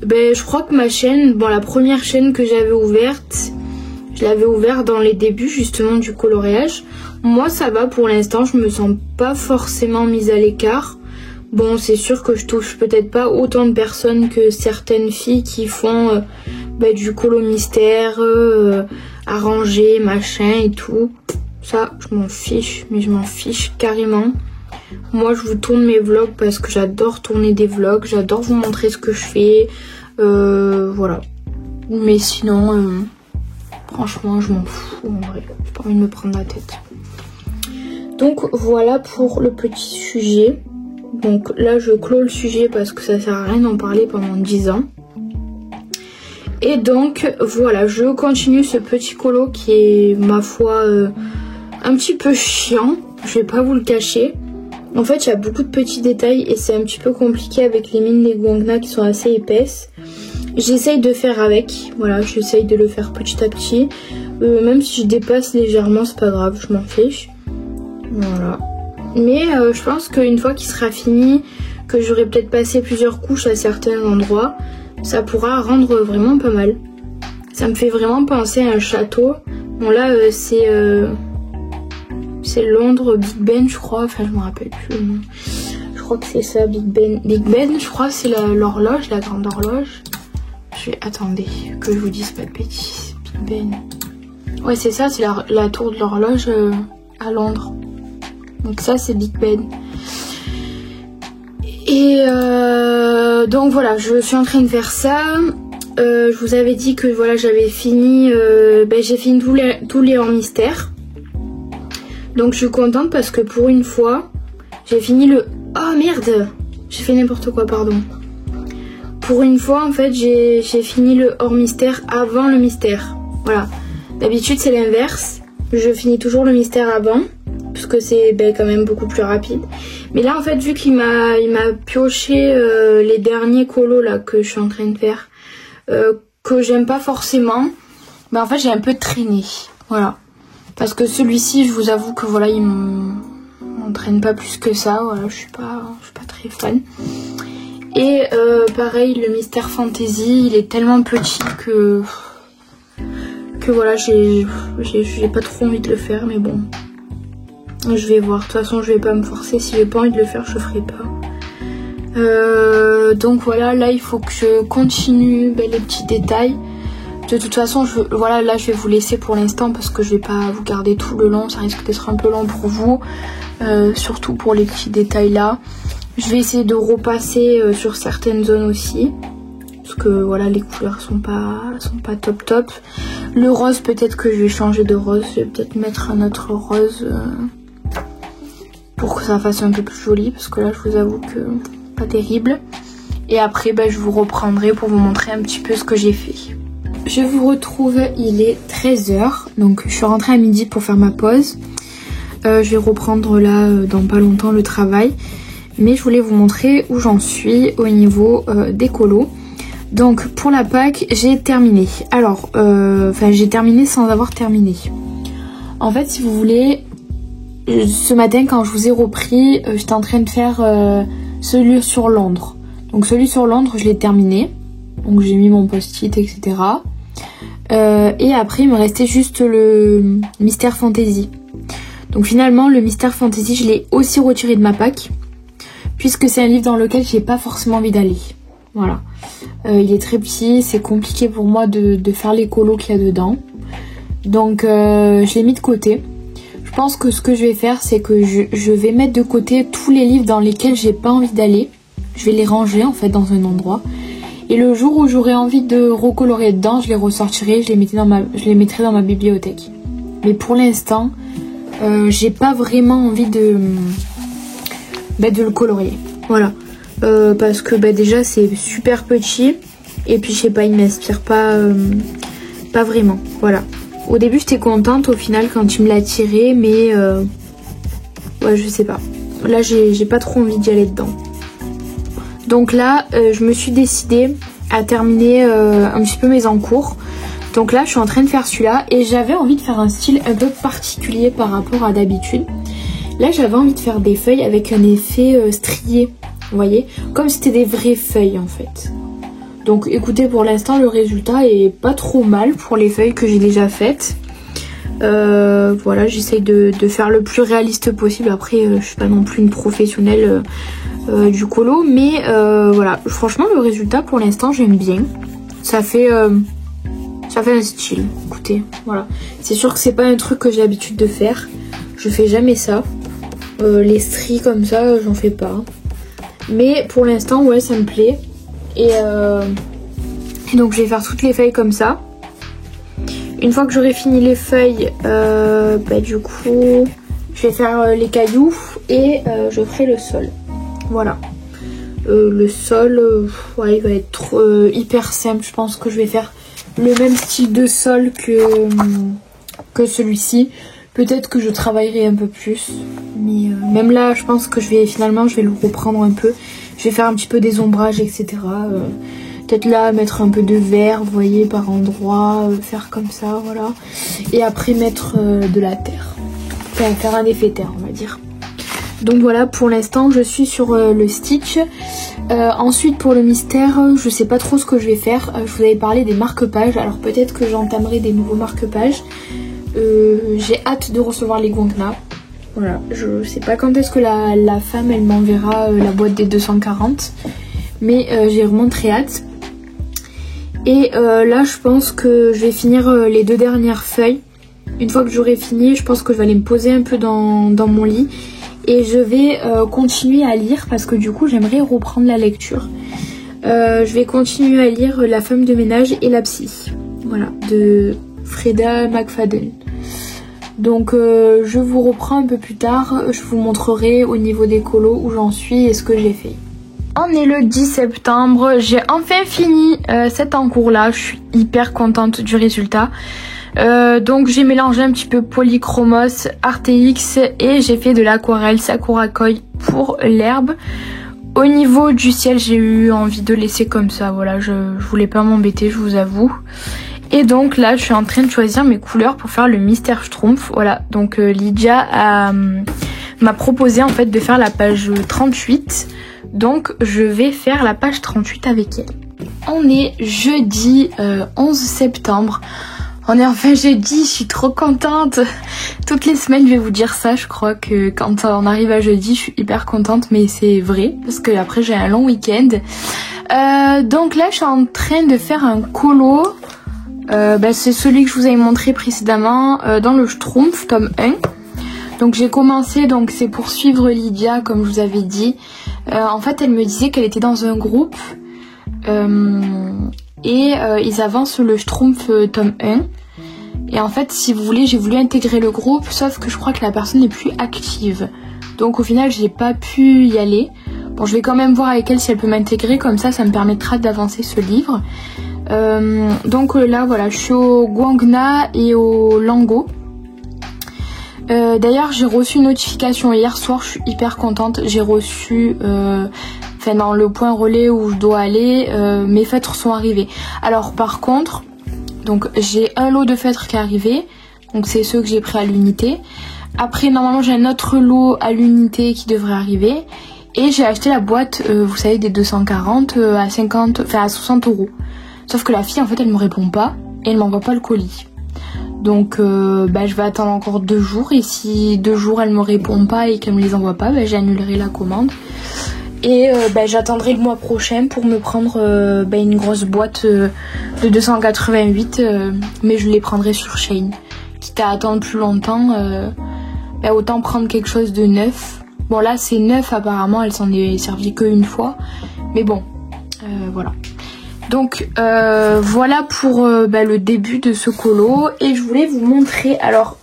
Je crois que ma chaîne, la première chaîne que j'avais ouverte, je l'avais ouverte dans les débuts, justement, du coloriage. Moi, ça va pour l'instant, je me sens pas forcément mise à l'écart. Bon, c'est sûr que je touche peut-être pas autant de personnes que certaines filles qui font du colo mystère, arrangé, machin et tout. Ça, je m'en fiche, mais je m'en fiche carrément. Moi, je vous tourne mes vlogs parce que j'adore tourner des vlogs, j'adore vous montrer ce que je fais, voilà. Mais sinon, franchement, je m'en fous en vrai. J'ai pas envie de me prendre la tête. Donc voilà pour le petit sujet. Donc là je clôt le sujet parce que ça sert à rien d'en parler pendant 10 ans. Et donc voilà, je continue ce petit colo qui est ma foi un petit peu chiant. Je vais pas vous le cacher. En fait il y a beaucoup de petits détails et c'est un petit peu compliqué avec les mines des Guangna qui sont assez épaisses. J'essaye de faire avec, voilà, j'essaye de le faire petit à petit. Même si je dépasse légèrement, c'est pas grave, je m'en fiche. Voilà. Mais je pense qu'une fois qu'il sera fini, que j'aurai peut-être passé plusieurs couches à certains endroits, ça pourra rendre vraiment pas mal. Ça me fait vraiment penser à un château. Bon là c'est Londres, Big Ben je crois, enfin je me rappelle plus le nom. Je crois que c'est ça, Big Ben. Big Ben je crois c'est l'horloge, la grande horloge. Attendez, que je vous dise pas de bêtises. Big Ben. Ouais c'est ça, c'est la tour de l'horloge à Londres. Donc ça c'est Big Ben. Et donc voilà, je suis en train de faire ça. Je vous avais dit que voilà j'avais fini, j'ai fini tous les hors mystères. Donc je suis contente parce que pour une fois, j'ai fini le... Oh merde, j'ai fait n'importe quoi, pardon. Pour une fois en fait j'ai fini le hors mystère avant le mystère. Voilà, d'habitude c'est l'inverse. Je finis toujours le mystère avant. Parce que c'est quand même beaucoup plus rapide. Mais là en fait vu qu'il m'a pioché les derniers colos là que je suis en train de faire, que j'aime pas forcément, en fait j'ai un peu traîné. Voilà. Parce que celui-ci je vous avoue que voilà il m'entraîne pas plus que ça. Voilà, je suis pas très fan. Et pareil le mystère fantasy il est tellement petit que que voilà, j'ai pas trop envie de le faire, mais bon. Je vais voir. De toute façon, je vais pas me forcer. Si j'ai pas envie de le faire, je ferai pas. Donc voilà, là il faut que je continue les petits détails. De toute façon, voilà, là je vais vous laisser pour l'instant parce que je vais pas vous garder tout le long. Ça risque d'être un peu long pour vous, surtout pour les petits détails là. Je vais essayer de repasser sur certaines zones aussi. Parce que voilà, les couleurs sont pas top. Le rose, peut-être que je vais changer de rose. Je vais peut-être mettre un autre rose pour que ça fasse un peu plus joli. Parce que là, je vous avoue que pas terrible. Et après, je vous reprendrai pour vous montrer un petit peu ce que j'ai fait. Je vous retrouve, il est 13 h. Donc, je suis rentrée à midi pour faire ma pause. Je vais reprendre là, dans pas longtemps, le travail. Mais je voulais vous montrer où j'en suis au niveau des colos. Donc pour la Pâques, j'ai terminé. Alors, j'ai terminé sans avoir terminé. En fait, si vous voulez, ce matin quand je vous ai repris, j'étais en train de faire celui sur Londres. Donc celui sur Londres, je l'ai terminé. Donc j'ai mis mon post-it, etc. Et après, il me restait juste le Mystère Fantasy. Donc finalement, le Mystère Fantasy, je l'ai aussi retiré de ma Pâques. Puisque c'est un livre dans lequel j'ai pas forcément envie d'aller. Voilà. Il est très petit, c'est compliqué pour moi de faire les colos qu'il y a dedans. Donc je l'ai mis de côté. Je pense que ce que je vais faire, c'est que je vais mettre de côté tous les livres dans lesquels j'ai pas envie d'aller. Je vais les ranger en fait dans un endroit. Et le jour où j'aurai envie de recolorer dedans, je les ressortirai, je les mettrai dans ma bibliothèque. Mais pour l'instant, j'ai pas vraiment envie de le colorier. Voilà. Parce que déjà c'est super petit et puis je sais pas, il m'inspire pas vraiment. Voilà. Au début j'étais contente au final quand tu me l'as tiré, mais ouais, je sais pas. Là j'ai pas trop envie d'y aller dedans. Donc là je me suis décidée à terminer un petit peu mes encours. Donc là je suis en train de faire celui-là et j'avais envie de faire un style un peu particulier par rapport à d'habitude. Là j'avais envie de faire des feuilles avec un effet strié. Vous voyez, comme si c'était des vraies feuilles en fait. Donc écoutez, pour l'instant le résultat est pas trop mal pour les feuilles que j'ai déjà faites. Voilà, j'essaye de faire le plus réaliste possible. Après je suis pas non plus une professionnelle du colo, mais voilà, franchement le résultat pour l'instant j'aime bien. Ça fait un style. Écoutez, voilà, c'est sûr que c'est pas un truc que j'ai l'habitude de faire. Je fais jamais ça. Les stries comme ça, j'en fais pas. Mais pour l'instant, ouais, ça me plaît. Et donc, je vais faire toutes les feuilles comme ça. Une fois que j'aurai fini les feuilles, du coup, je vais faire les cailloux et je ferai le sol. Voilà. Le sol, ouais, il va être hyper simple. Je pense que je vais faire le même style de sol que celui-ci. Peut-être que je travaillerai un peu plus. Mais même là, je pense que je vais le reprendre un peu. Je vais faire un petit peu des ombrages, etc. Peut-être là, mettre un peu de vert, vous voyez, par endroit. Faire comme ça, voilà. Et après, mettre de la terre. Enfin, faire un effet terre, on va dire. Donc voilà, pour l'instant, je suis sur le Stitch. Ensuite, pour le mystère, je sais pas trop ce que je vais faire. Je vous avais parlé des marque-pages. Alors peut-être que j'entamerai des nouveaux marque-pages. J'ai hâte de recevoir les Gwankna. Voilà, je sais pas quand est-ce que la femme elle m'enverra la boîte des 240, mais j'ai vraiment très hâte. Et là je pense que je vais finir les 2 dernières feuilles. Une fois que j'aurai fini, je pense que je vais aller me poser un peu dans mon lit et je vais continuer à lire parce que du coup j'aimerais reprendre la lecture. Je vais continuer à lire La femme de ménage et la psy, voilà, de Freda McFadden. Donc je vous reprends un peu plus tard, je vous montrerai au niveau des colos où j'en suis et ce que j'ai fait. On est le 10 septembre, j'ai enfin fini cet encours là, je suis hyper contente du résultat. Donc j'ai mélangé un petit peu Polychromos, Arteix et j'ai fait de l'aquarelle Sakura Koi pour l'herbe. Au niveau du ciel, j'ai eu envie de laisser comme ça, voilà, je voulais pas m'embêter, je vous avoue. Et donc là, je suis en train de choisir mes couleurs pour faire le Mystère Schtroumpf. Voilà, donc Lydia m'a proposé en fait de faire la page 38. Donc je vais faire la page 38 avec elle. On est jeudi 11 septembre. On est enfin jeudi, je suis trop contente. Toutes les semaines, je vais vous dire ça. Je crois que quand on arrive à jeudi, je suis hyper contente, mais c'est vrai parce que après j'ai un long week-end. Donc là, je suis en train de faire un colo. C'est celui que je vous avais montré précédemment dans le Schtroumpf, tome 1. Donc j'ai commencé, donc c'est pour suivre Lydia, comme je vous avais dit. En fait, elle me disait qu'elle était dans un groupe. Ils avancent le Schtroumpf tome 1. Et en fait, si vous voulez, j'ai voulu intégrer le groupe, sauf que je crois que la personne n'est plus active. Donc au final, j'ai pas pu y aller. Bon, je vais quand même voir avec elle si elle peut m'intégrer, comme ça me permettra d'avancer ce livre. Donc là, voilà, je suis au Guangna et au Lango. D'ailleurs, j'ai reçu une notification hier soir, je suis hyper contente. J'ai reçu... dans le point relais où je dois aller, mes feutres sont arrivés. Alors par contre, donc j'ai un lot de feutres qui est arrivé, donc c'est ceux que j'ai pris à l'unité. Après normalement j'ai un autre lot à l'unité qui devrait arriver. Et j'ai acheté la boîte, vous savez, des 240 à 60 €. Sauf que la fille en fait elle me répond pas et elle m'envoie pas le colis. Donc je vais attendre encore 2 jours et si 2 jours elle me répond pas et qu'elle me les envoie pas, j'annulerai la commande. Et j'attendrai le mois prochain pour me prendre une grosse boîte de 288, mais je les prendrai sur Shein. Quitte à attendre plus longtemps, autant prendre quelque chose de neuf. Bon là c'est neuf apparemment, elle s'en est servie qu'une fois, mais bon, voilà. Donc voilà pour le début de ce colo, et je voulais vous montrer, alors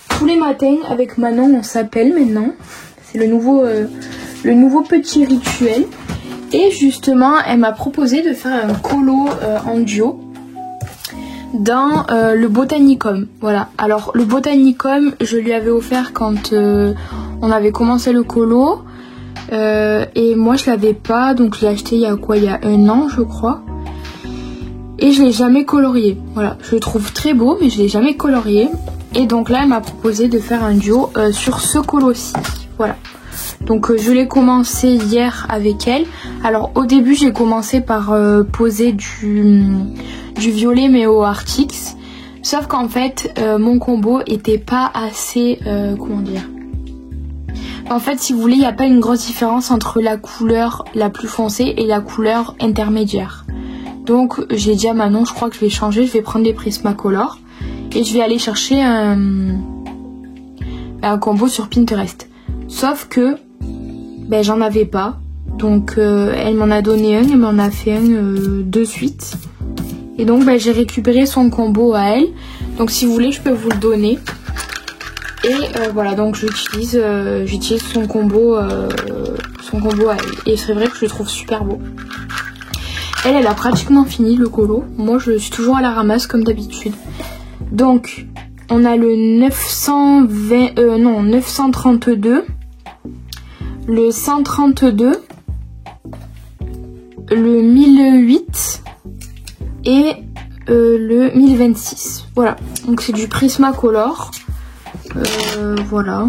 tous les matins avec Manon on s'appelle maintenant, c'est le nouveau petit rituel. Et justement elle m'a proposé de faire un colo en duo dans le Botanicum. Voilà, alors le Botanicum je lui avais offert quand on avait commencé le colo, et moi je l'avais pas, donc je l'ai acheté il y a 1 an je crois, et je l'ai jamais colorié. Voilà, je le trouve très beau mais je l'ai jamais colorié, et donc là elle m'a proposé de faire un duo sur ce colo-ci. Voilà. Donc je l'ai commencé hier avec elle. Alors au début j'ai commencé par poser du violet mais au Artix. Sauf qu'en fait mon combo était pas assez... comment dire ? En fait si vous voulez il n'y a pas une grosse différence entre la couleur la plus foncée et la couleur intermédiaire. Donc j'ai dit à Manon, je crois que je vais changer, je vais prendre les Prismacolor. Et je vais aller chercher un combo sur Pinterest. Sauf que j'en avais pas, donc elle m'en a donné un, elle m'en a fait un de suite, et donc j'ai récupéré son combo à elle. Donc si vous voulez je peux vous le donner, et voilà, donc j'utilise son combo à elle, et c'est vrai que je le trouve super beau. Elle a pratiquement fini le colo, moi je suis toujours à la ramasse comme d'habitude. Donc on a le 932, le 132, le 1008 et le 1026. Voilà, donc c'est du Prismacolor. Voilà.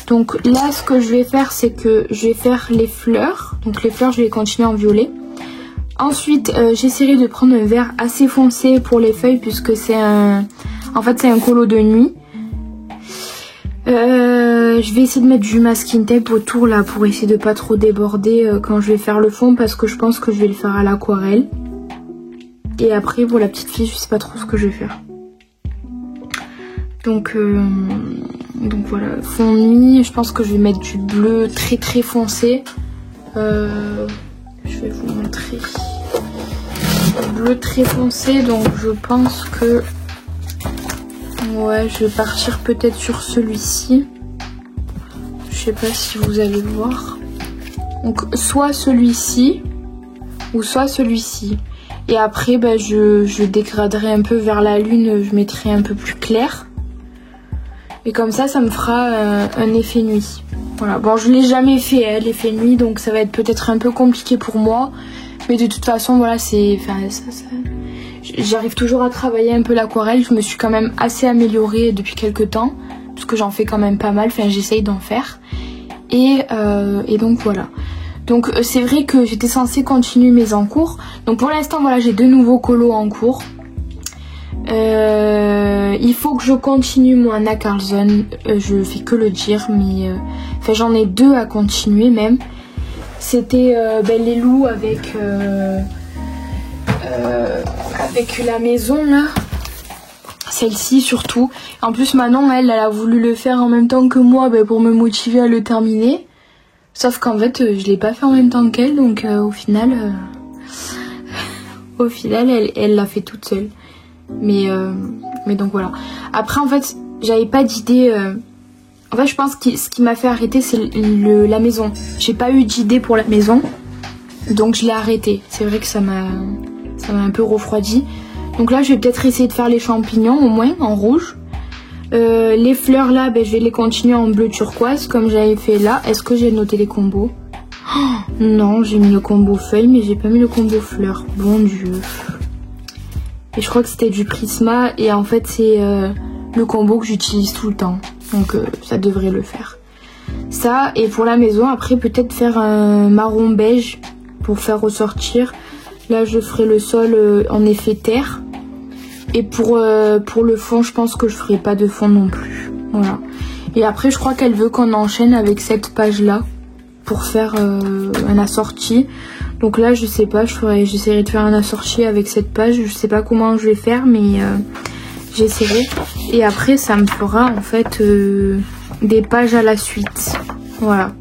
Donc là ce que je vais faire, c'est que je vais faire les fleurs. Donc les fleurs je vais continuer en violet. Ensuite j'essaierai de prendre un vert assez foncé pour les feuilles, puisque c'est un colo de nuit. Je vais essayer de mettre du masking tape autour là pour essayer de pas trop déborder quand je vais faire le fond, parce que je pense que je vais le faire à l'aquarelle. Et après pour la petite fille je sais pas trop ce que je vais faire. Donc voilà, fond nuit, je pense que je vais mettre du bleu très très foncé. Je vais vous montrer. Bleu très foncé, donc je pense que... Ouais, je vais partir peut-être sur celui-ci. Je sais pas si vous allez voir. Donc soit celui-ci ou soit celui-ci. Et après je dégraderai un peu vers la lune, je mettrai un peu plus clair. Et comme ça me fera un effet nuit. Voilà, bon je l'ai jamais fait l'effet nuit, donc ça va être peut-être un peu compliqué pour moi. Mais de toute façon voilà, j'arrive toujours à travailler un peu l'aquarelle. Je me suis quand même assez améliorée depuis quelques temps, parce que j'en fais quand même pas mal, j'essaye d'en faire. Et donc voilà. Donc c'est vrai que j'étais censée continuer mes en cours. Donc pour l'instant voilà, j'ai 2 nouveaux colos en cours. Il faut que je continue mon Anna Carlson. Je fais que le dire, mais enfin j'en ai 2 à continuer même. C'était les loups avec la maison là. Celle-ci surtout. En plus Manon elle a voulu le faire en même temps que moi pour me motiver à le terminer. Sauf qu'en fait je l'ai pas fait en même temps qu'elle, donc au final elle l'a fait toute seule. Mais donc voilà. Après en fait j'avais pas d'idée. En fait je pense que ce qui m'a fait arrêter c'est la maison. J'ai pas eu d'idée pour la maison, donc je l'ai arrêté. C'est vrai que ça m'a un peu refroidi. Donc là je vais peut-être essayer de faire les champignons au moins en rouge. Les fleurs là je vais les continuer en bleu turquoise comme j'avais fait là. Est-ce que j'ai noté les combos? Non, j'ai mis le combo feuille mais j'ai pas mis le combo fleurs. Bon Dieu. Et je crois que c'était du Prisma et en fait c'est le combo que j'utilise tout le temps. Donc ça devrait le faire. Ça, et pour la maison après peut-être faire un marron beige pour faire ressortir. Là je ferai le sol en effet terre. Et pour le fond je pense que je ferai pas de fond non plus. Voilà. Et après je crois qu'elle veut qu'on enchaîne avec cette page là pour faire un assorti. Donc là je sais pas, j'essaierai de faire un assorti avec cette page. Je sais pas comment je vais faire mais j'essaierai. Et après ça me fera en fait des pages à la suite. Voilà.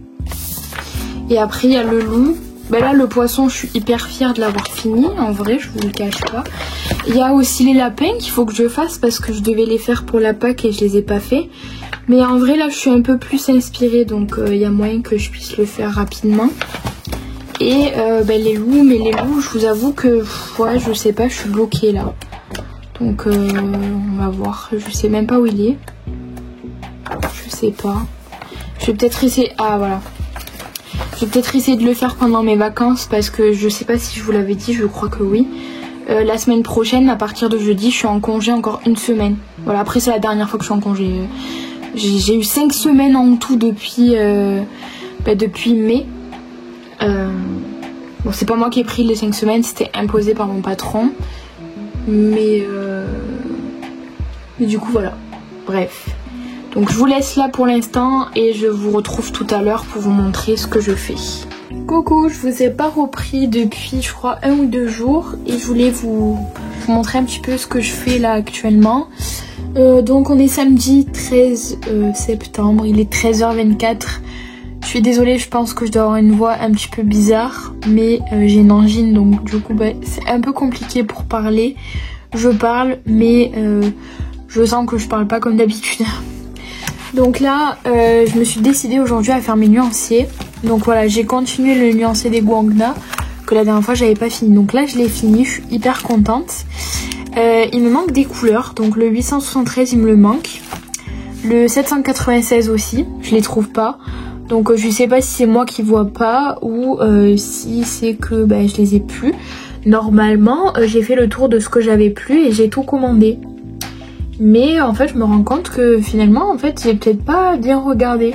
Et après il y a le loup. Là le poisson je suis hyper fière de l'avoir fini. En vrai je vous le cache pas. Il y a aussi les lapins qu'il faut que je fasse parce que je devais les faire pour la Pâques et je les ai pas fait. Mais en vrai là je suis un peu plus inspirée, donc il y a moyen que je puisse le faire rapidement. Et les loups, mais les loups je vous avoue que ouais, je sais pas, je suis bloquée là. Donc on va voir, je sais même pas où il est. Je sais pas. Je vais peut-être essayer, ah voilà. Je vais peut-être essayer de le faire pendant mes vacances parce que je sais pas si je vous l'avais dit, je crois que oui. La semaine prochaine, à partir de jeudi, je suis en congé encore une semaine. Voilà, après c'est la dernière fois que je suis en congé. J'ai eu 5 semaines en tout depuis mai. Bon, c'est pas moi qui ai pris les 5 semaines, c'était imposé par mon patron. Mais du coup voilà. Bref. Donc je vous laisse là pour l'instant et je vous retrouve tout à l'heure pour vous montrer ce que je fais. Coucou, je vous ai pas repris depuis je crois 1 ou 2 jours et je voulais vous montrer un petit peu ce que je fais là actuellement. Donc on est samedi 13 septembre, il est 13h24. Je suis désolée, je pense que je dois avoir une voix un petit peu bizarre, mais j'ai une angine donc du coup c'est un peu compliqué pour parler. Je parle mais je sens que je parle pas comme d'habitude. Donc là, je me suis décidée aujourd'hui à faire mes nuanciers. Donc voilà, j'ai continué le nuancier des Guangna que la dernière fois j'avais pas fini. Donc là je l'ai fini, je suis hyper contente. Il me manque des couleurs, donc le 873 il me le manque. Le 796 aussi, je les trouve pas. Donc je sais pas si c'est moi qui vois pas ou si c'est que je les ai plus. Normalement j'ai fait le tour de ce que j'avais plus et j'ai tout commandé. Mais en fait je me rends compte que finalement en fait j'ai peut-être pas bien regardé.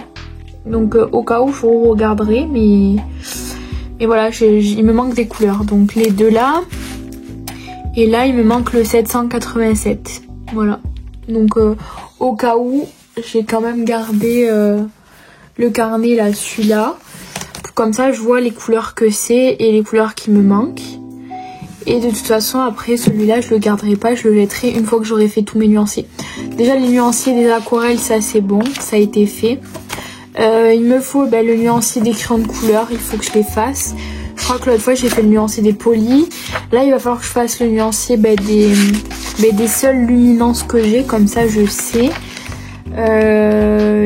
Donc au cas où je regarderai, mais voilà, il me manque des couleurs. Donc les deux là. Et là il me manque le 787. Voilà. Donc au cas où j'ai quand même gardé le carnet là, celui-là. Comme ça je vois les couleurs que c'est et les couleurs qui me manquent. Et de toute façon après celui-là je le garderai pas, je le jetterai une fois que j'aurai fait tous mes nuanciers. Déjà les nuanciers des aquarelles ça c'est bon, ça a été fait. Il me faut le nuancier des crayons de couleur, il faut que je les fasse. Je crois que l'autre fois j'ai fait le nuancier des polis. Là il va falloir que je fasse le nuancier des seules luminances que j'ai, comme ça je sais.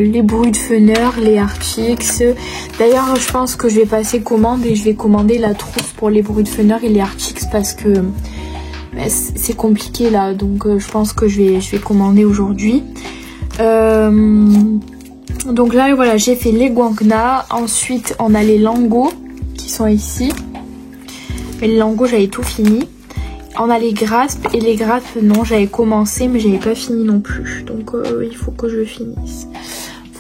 Les bruits de fenêtre, les Arctics. D'ailleurs je pense que je vais passer commande et je vais commander la trousse pour les bruits de fenêtre et les Arctics parce que c'est compliqué là, donc je pense que je vais commander aujourd'hui. Donc là voilà, j'ai fait les Guangna. Ensuite on a les Langots qui sont ici. Mais les Langots j'avais tout fini. On a les graspes et les graspes non j'avais commencé mais j'avais pas fini non plus. Donc il faut que je finisse.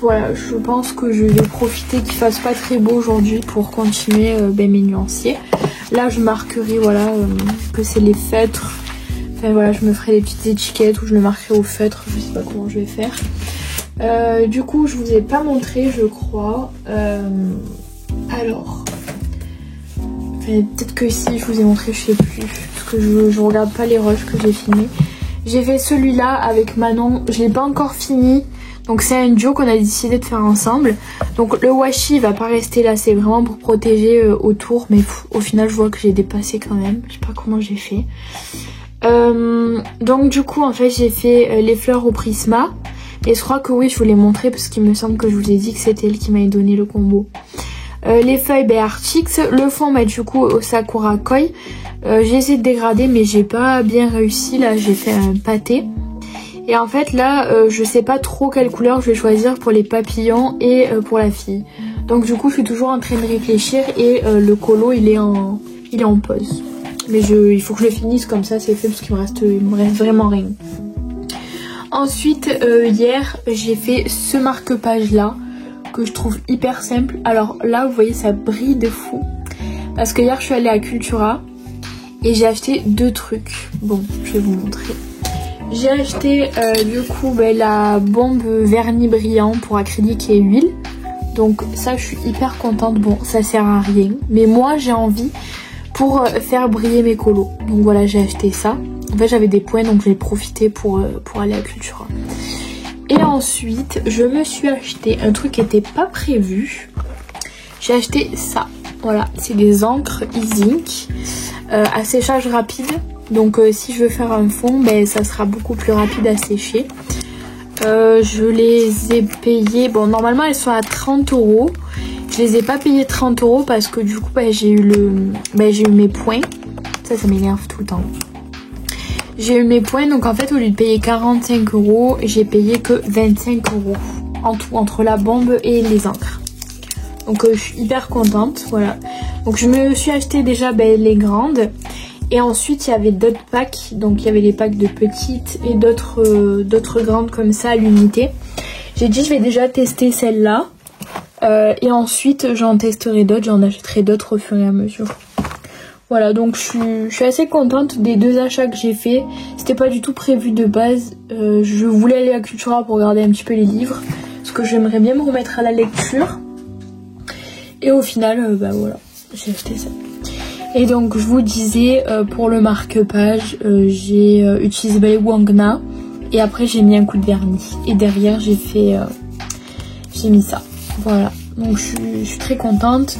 Voilà, je pense que je vais profiter qu'il fasse pas très beau aujourd'hui pour continuer mes nuanciers. Là je marquerai voilà que c'est les feutres. Enfin voilà, je me ferai des petites étiquettes ou je le marquerai au feutre, je sais pas comment je vais faire. Du coup, je vous ai pas montré, je crois. Alors, enfin, peut-être que si je vous ai montré, je sais plus, parce que je regarde pas les rushs que j'ai filmés. J'ai fait celui-là avec Manon, je l'ai pas encore fini. Donc c'est un duo qu'on a décidé de faire ensemble. Donc le washi il va pas rester là, c'est vraiment pour protéger autour. Mais au final je vois que j'ai dépassé quand même. Je sais pas comment j'ai fait. Donc du coup en fait j'ai fait les fleurs au Prisma. Et je crois que oui je vous l'ai montré parce qu'il me semble que je vous ai dit que c'était elle qui m'avait donné le combo. Les feuilles Artix, le fond du coup au Sakura Koi. J'ai essayé de dégrader mais j'ai pas bien réussi. Là j'ai fait un pâté. Et en fait là je sais pas trop quelle couleur je vais choisir pour les papillons et pour la fille. Donc du coup je suis toujours en train de réfléchir et le colo il est en pause. Mais il faut que je le finisse comme ça c'est fait parce qu'il me reste vraiment rien. Ensuite hier j'ai fait ce marque-page là que je trouve hyper simple. Alors là vous voyez ça brille de fou. Parce que hier je suis allée à Cultura et j'ai acheté 2 trucs. Bon je vais vous montrer. J'ai acheté du coup la bombe vernis brillant pour acrylique et huile. Donc ça je suis hyper contente. Bon ça sert à rien. Mais moi j'ai envie pour faire briller mes colos. Donc voilà j'ai acheté ça. En fait j'avais des points donc j'ai profité pour aller à Cultura. Et ensuite je me suis acheté un truc qui n'était pas prévu. J'ai acheté ça. Voilà c'est des encres e-ink à séchage rapide. Donc si je veux faire un fond, ça sera beaucoup plus rapide à sécher. Je les ai payées, bon normalement elles sont à 30 €. Je les ai pas payées 30 € parce que du coup j'ai eu mes points. Ça m'énerve tout le temps. J'ai eu mes points donc en fait au lieu de payer 45 €, j'ai payé que 25 € en tout entre la bombe et les encres. Donc je suis hyper contente, voilà. Donc je me suis acheté déjà les grandes. Et ensuite il y avait d'autres packs, donc il y avait les packs de petites et d'autres grandes comme ça à l'unité. J'ai dit je vais déjà tester celle-là et ensuite j'en testerai d'autres, j'en achèterai d'autres au fur et à mesure. Voilà donc je suis assez contente des 2 achats que j'ai fait. C'était pas du tout prévu de base, je voulais aller à Cultura pour regarder un petit peu les livres parce que j'aimerais bien me remettre à la lecture. Et au final voilà, j'ai acheté ça. Et donc je vous disais pour le marque-page j'ai utilisé les Wangna et après j'ai mis un coup de vernis et derrière j'ai mis ça. Voilà donc je suis très contente.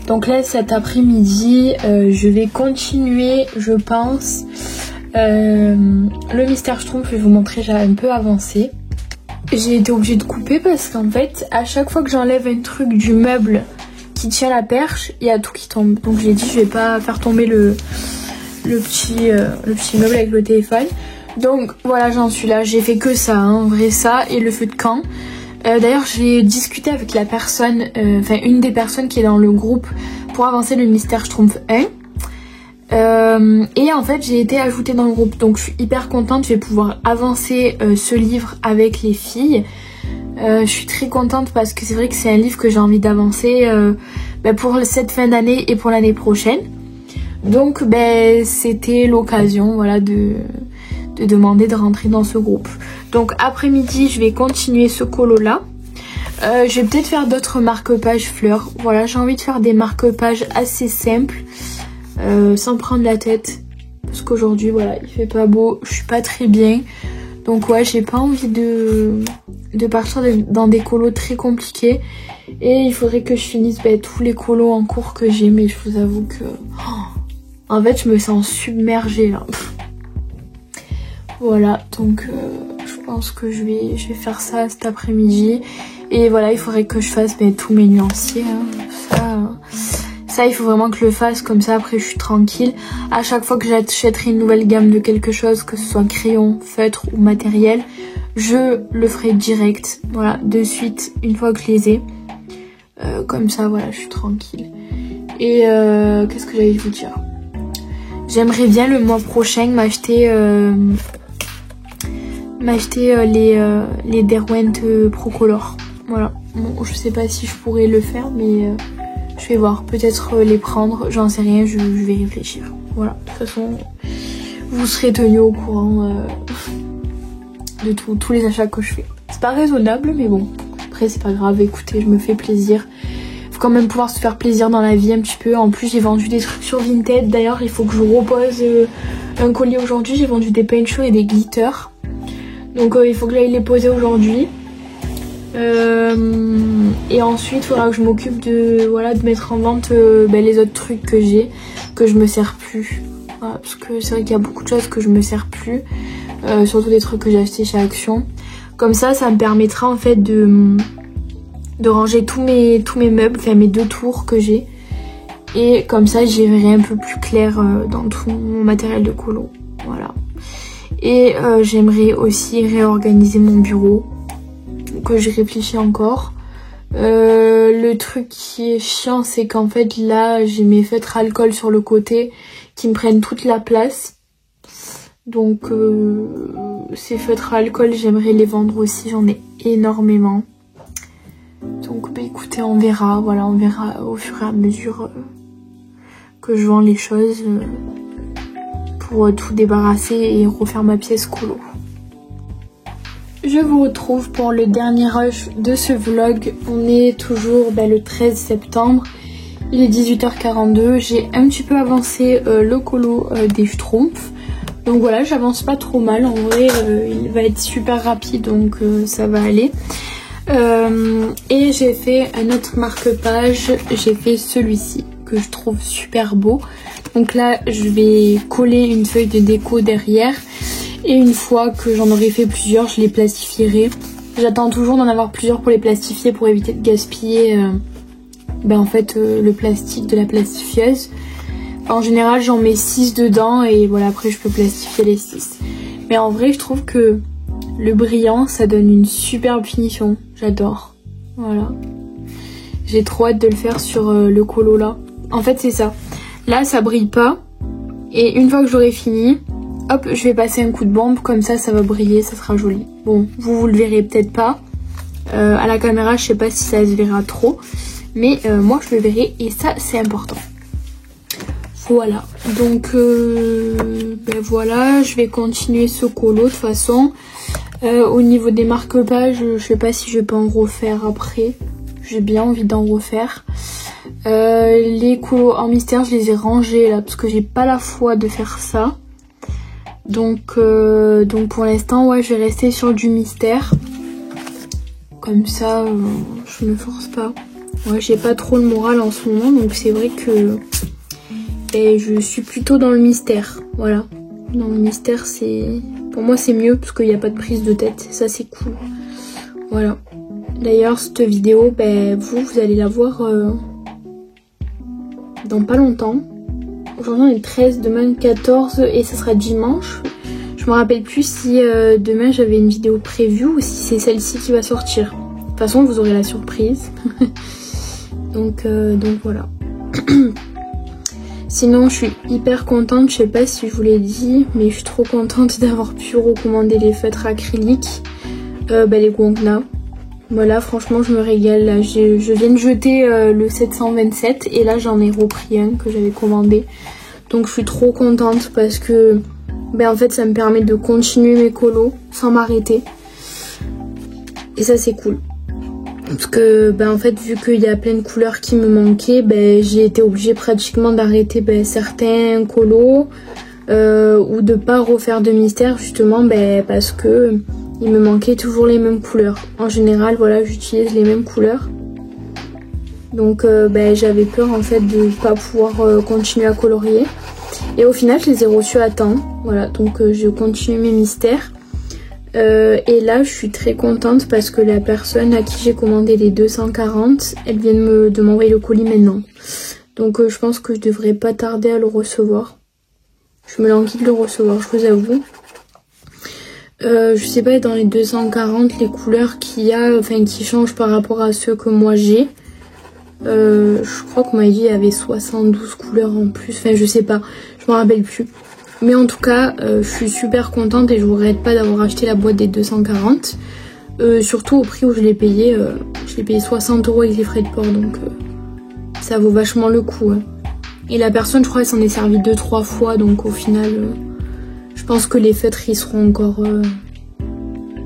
Donc là cet après-midi je vais continuer je pense le Mystère Schtroumpf. Je vais vous montrer, j'ai un peu avancé. J'ai été obligée de couper parce qu'en fait à chaque fois que j'enlève un truc du meuble qui tient la perche, il y a tout qui tombe. Donc j'ai dit je vais pas faire tomber le petit meuble avec le téléphone. Donc voilà j'en suis là, j'ai fait que ça, en vrai ça et le feu de camp. D'ailleurs j'ai discuté avec la personne, une des personnes qui est dans le groupe pour avancer le Mystère Schtroumpf 1. Et en fait j'ai été ajoutée dans le groupe donc je suis hyper contente, je vais pouvoir avancer ce livre avec les filles. Je suis très contente parce que c'est vrai que c'est un livre que j'ai envie d'avancer pour cette fin d'année et pour l'année prochaine. Donc c'était l'occasion voilà, de demander de rentrer dans ce groupe. Donc après-midi je vais continuer ce colo là. Je vais peut-être faire d'autres marque-pages fleurs. Voilà j'ai envie de faire des marque-pages assez simples sans prendre la tête. Parce qu'aujourd'hui voilà il fait pas beau, je suis pas très bien. Donc ouais j'ai pas envie de partir dans des colos très compliqués. Et il faudrait que je finisse tous les colos en cours que j'ai. Mais je vous avoue que en fait je me sens submergée là. Voilà donc je pense que je vais faire ça cet après-midi. Et voilà il faudrait que je fasse tous mes nuanciers Ça il faut vraiment que je le fasse, comme ça après je suis tranquille. À chaque fois que j'achèterai une nouvelle gamme de quelque chose, que ce soit crayon, feutre ou matériel, je le ferai direct, voilà, de suite, une fois que je les ai. Comme ça voilà, je suis tranquille. Et qu'est-ce que j'allais vous dire? J'aimerais bien le mois prochain m'acheter les Derwent Procolor. Voilà, bon, je sais pas si je pourrais le faire mais... je vais voir, peut-être les prendre, j'en sais rien, je vais réfléchir. Voilà, de toute façon, vous serez tenu au courant de tous les achats que je fais. C'est pas raisonnable, mais bon, après c'est pas grave, écoutez, je me fais plaisir. Faut quand même pouvoir se faire plaisir dans la vie un petit peu. En plus j'ai vendu des trucs sur Vinted, d'ailleurs il faut que je repose un collier aujourd'hui. J'ai vendu des paint shows et des glitters, donc il faut que j'aille les poser aujourd'hui. Et ensuite il faudra que je m'occupe de mettre en vente les autres trucs que j'ai, que je me sers plus. Voilà, parce que c'est vrai qu'il y a beaucoup de choses que je me sers plus, surtout des trucs que j'ai achetés chez Action. Comme ça me permettra en fait de ranger tous mes meubles, enfin mes 2 tours que j'ai. Et comme ça j'y verrai un peu plus clair dans tout mon matériel de colo. Voilà. Et j'aimerais aussi réorganiser mon bureau, que je réfléchis encore. Le truc qui est chiant, c'est qu'en fait là j'ai mes feutres alcool sur le côté qui me prennent toute la place. Donc ces feutres alcool, j'aimerais les vendre aussi, j'en ai énormément. Donc écoutez, on verra, voilà, on verra au fur et à mesure que je vends les choses pour tout débarrasser et refaire ma pièce colo. Je vous retrouve pour le dernier rush de ce vlog. On est toujours le 13 septembre. Il est 18h42. J'ai un petit peu avancé le colo des Schtroumpfs. Donc voilà, j'avance pas trop mal. En vrai, il va être super rapide, donc ça va aller. Et j'ai fait un autre marque-page. J'ai fait celui-ci que je trouve super beau. Donc là, je vais coller une feuille de déco derrière. Et une fois que j'en aurai fait plusieurs, je les plastifierai. J'attends toujours d'en avoir plusieurs pour les plastifier, pour éviter de gaspiller le plastique de la plastifieuse. En général, j'en mets 6 dedans et voilà, après je peux plastifier les 6. Mais en vrai, je trouve que le brillant, ça donne une superbe finition. J'adore. Voilà. J'ai trop hâte de le faire sur le colo là. En fait, c'est ça. Là, ça brille pas. Et une fois que j'aurai fini, hop, je vais passer un coup de bombe, comme ça va briller, ça sera joli. Bon, vous le verrez peut-être pas. À la caméra, je sais pas si ça se verra trop. Mais moi, je le verrai et ça, c'est important. Voilà. Donc, voilà, je vais continuer ce colo de toute façon. Au niveau des marque-pages, je sais pas si je peux en refaire après. J'ai bien envie d'en refaire. Les colos en mystère, je les ai rangés là, parce que j'ai pas la foi de faire ça. Donc pour l'instant, ouais, je vais rester sur du mystère. Comme ça, je me force pas. Ouais, j'ai pas trop le moral en ce moment, donc c'est vrai que je suis plutôt dans le mystère. Voilà. Dans le mystère, pour moi, c'est mieux parce qu'il n'y a pas de prise de tête. Ça, c'est cool. Voilà. D'ailleurs, cette vidéo, vous allez la voir dans pas longtemps. Aujourd'hui on est 13, demain 14 et ça sera dimanche. Je me rappelle plus si demain j'avais une vidéo prévue ou si c'est celle-ci qui va sortir. De toute façon vous aurez la surprise. donc voilà. Sinon je suis hyper contente, je sais pas si je vous l'ai dit, mais je suis trop contente d'avoir pu recommander les feutres acryliques, les Gongna. Voilà, franchement je me régale là. Je viens de jeter le 727 et là j'en ai repris un que j'avais commandé. Donc je suis trop contente parce que en fait ça me permet de continuer mes colos sans m'arrêter. Et ça c'est cool. Parce que en fait vu qu'il y a plein de couleurs qui me manquaient, j'ai été obligée pratiquement d'arrêter certains colos ou de pas refaire de mystère justement parce que il me manquait toujours les mêmes couleurs. En général, voilà, j'utilise les mêmes couleurs. Donc j'avais peur en fait de pas pouvoir continuer à colorier. Et au final, je les ai reçus à temps. Voilà, donc je continue mes mystères. Et là, je suis très contente parce que la personne à qui j'ai commandé les 240, elle vient de m'envoyer le colis maintenant. Donc je pense que je devrais pas tarder à le recevoir. Je me languis de le recevoir, je vous avoue. Je sais pas, dans les 240, les couleurs qu'il y a, qui changent par rapport à ceux que moi j'ai. Je crois qu'on m'a dit qu'il y avait 72 couleurs en plus. Je sais pas, je me rappelle plus. Mais en tout cas, je suis super contente et je regrette pas d'avoir acheté la boîte des 240. Surtout au prix où je l'ai payé. Je l'ai payé 60 € avec les frais de port, donc ça vaut vachement le coup. Hein. Et la personne, je crois, elle s'en est servie 2-3 fois, donc au final... Je pense que les feutres ils seront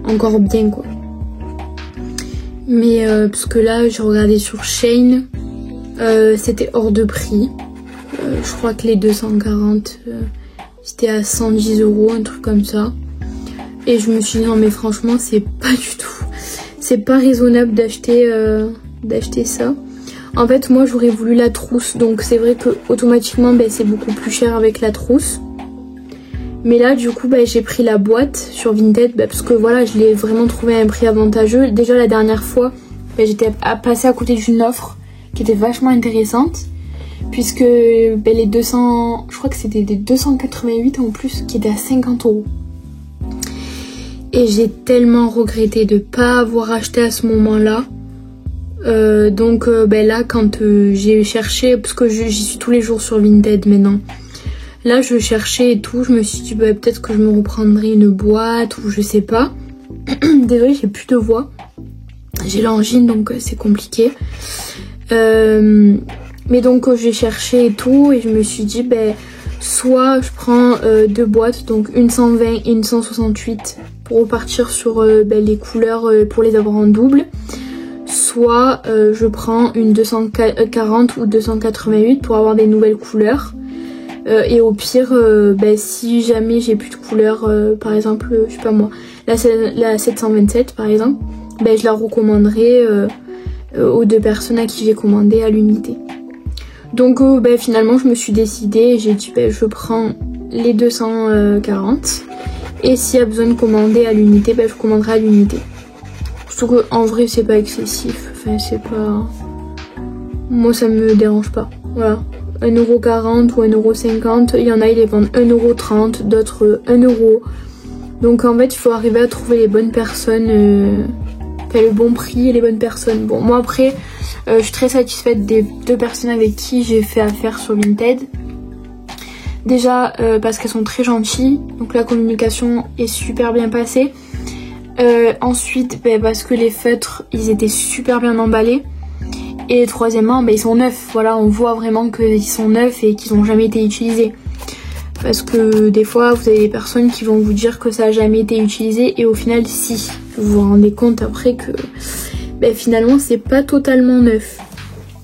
encore bien quoi. Mais parce que là j'ai regardé sur Shein, c'était hors de prix. Je crois que les 240 c'était à 110 €, un truc comme ça. Et je me suis dit non mais franchement c'est pas du tout, c'est pas raisonnable d'acheter ça. En fait moi j'aurais voulu la trousse, donc c'est vrai que automatiquement c'est beaucoup plus cher avec la trousse. Mais là du coup j'ai pris la boîte sur Vinted parce que voilà, je l'ai vraiment trouvé à un prix avantageux. Déjà la dernière fois j'étais passée à côté d'une offre qui était vachement intéressante, puisque les 200, je crois que c'était des 288 en plus qui étaient à 50 €. Et j'ai tellement regretté de pas avoir acheté à ce moment-là. Donc là quand j'ai cherché, parce que j'y suis tous les jours sur Vinted maintenant. Là je cherchais et tout, je me suis dit peut-être que je me reprendrai une boîte ou je sais pas. Désolée, j'ai plus de voix. J'ai l'angine donc c'est compliqué. Mais donc j'ai cherché et tout et je me suis dit soit je prends 2 boîtes, donc une 120 et une 168 pour repartir sur les couleurs pour les avoir en double. Soit je prends une 240 ou 288 pour avoir des nouvelles couleurs. Et au pire, si jamais j'ai plus de couleurs, par exemple, je sais pas moi, la 727 par exemple, je la recommanderai aux 2 personnes à qui j'ai commandé à l'unité. Donc finalement je me suis décidée et j'ai dit je prends les 240 et s'il y a besoin de commander à l'unité, je commanderai à l'unité. Surtout qu'en vrai c'est pas excessif, enfin c'est pas... Moi ça me dérange pas, voilà. 1,40 € ou 1,50 €, il y en a ils les vendent 1,30 €, d'autres 1 €. Donc en fait il faut arriver à trouver les bonnes personnes, le bon prix et les bonnes personnes. Bon moi après je suis très satisfaite des 2 personnes avec qui j'ai fait affaire sur Vinted. Déjà parce qu'elles sont très gentilles, donc la communication est super bien passée. Ensuite parce que les feutres ils étaient super bien emballés. Et troisièmement ils sont neufs, voilà, on voit vraiment qu'ils sont neufs et qu'ils n'ont jamais été utilisés. Parce que des fois vous avez des personnes qui vont vous dire que ça n'a jamais été utilisé et au final si, vous vous rendez compte après que finalement c'est pas totalement neuf.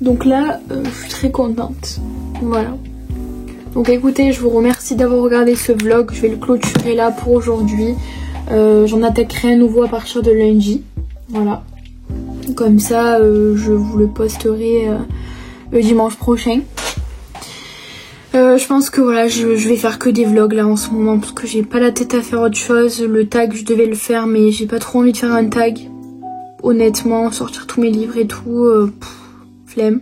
Donc là je suis très contente, voilà. Donc écoutez, je vous remercie d'avoir regardé ce vlog, je vais le clôturer là pour aujourd'hui. J'en attaquerai un nouveau à partir de lundi, voilà. Comme ça je vous le posterai le dimanche prochain. Je pense que voilà, je vais faire que des vlogs là en ce moment parce que j'ai pas la tête à faire autre chose. Le tag je devais le faire mais j'ai pas trop envie de faire un tag. Honnêtement, sortir tous mes livres et tout, flemme.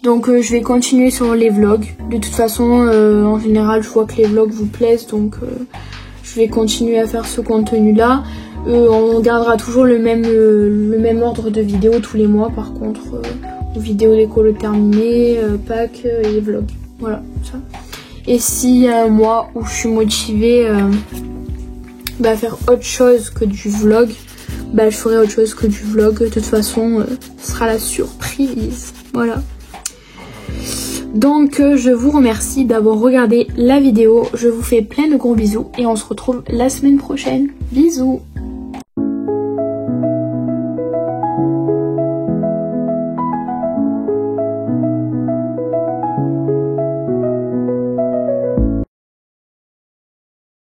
Donc je vais continuer sur les vlogs. De toute façon en général je vois que les vlogs vous plaisent, donc je vais continuer à faire ce contenu là. On gardera toujours le même ordre de vidéos tous les mois par contre. Vidéos d'école terminées, Pâques et vlogs. Voilà, ça. Et s'il y a un mois où je suis motivée à faire autre chose que du vlog, je ferai autre chose que du vlog. De toute façon, ce sera la surprise. Voilà. Donc, je vous remercie d'avoir regardé la vidéo. Je vous fais plein de gros bisous et on se retrouve la semaine prochaine. Bisous!